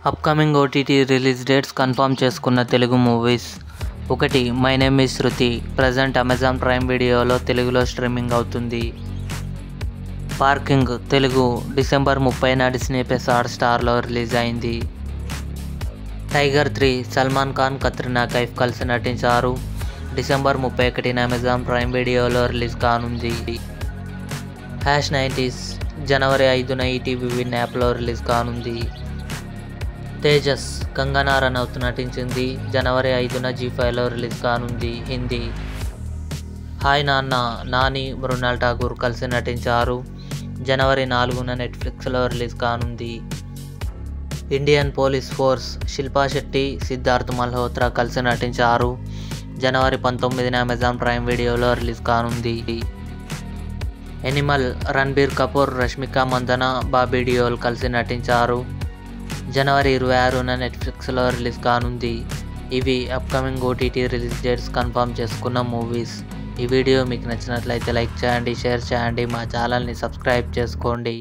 Upcoming OTT release dates confirm చేసుకున్న Telugu movies. 1. My name is Shruti. Present Amazon Prime వీడియోలో తెలుగులో streaming అవుతుంది. Parking Telugu December 30న డిస్నీ ప్లస్ హాట్‌స్టార్లో రిలీజ్ అయింది. టైగర్ 3 సల్మాన్ ఖాన్, కత్రినా కైఫ్ కలిసి నటించారు. డిసెంబర్ 31న అమెజాన్ ప్రైమ్ వీడియోలో రిలీజ్ కానుంది. #90s జనవరి 5న ఈటీవీ విన్ యాప్లో రిలీజ్ కానుంది. తేజస్ కంగనా రనౌత్ నటించింది. జనవరి 5న జీ5లో రిలీజ్ కానుంది. హిందీ. హాయ్ నాన్న నాని, మృణాల్ ఠాకూర్ కలిసి నటించారు. జనవరి 4న నెట్ఫ్లిక్స్లో రిలీజ్ కానుంది. Indian police force Shilpa Shetty, Siddharth Malhotra కలిసి నటించారు. జనవరి 19న అమెజాన్ ప్రైమ్ వీడియోలో రిలీజ్ కానుంది. ఎనిమల్ రణబీర్ కపూర్, రష్మిక మందన, బాబీ డియోల్ కలిసి నటించారు. జనవరి 26న నెట్ఫ్లిక్స్లో రిలీజ్ కానుంది. ఇవి upcoming OTT release dates confirm చేసుకున్న మూవీస్. ఈ వీడియో మీకు నచ్చినట్లయితే లైక్ చేయండి, షేర్ చేయండి, మా ఛానల్ని సబ్స్క్రైబ్ చేసుకోండి.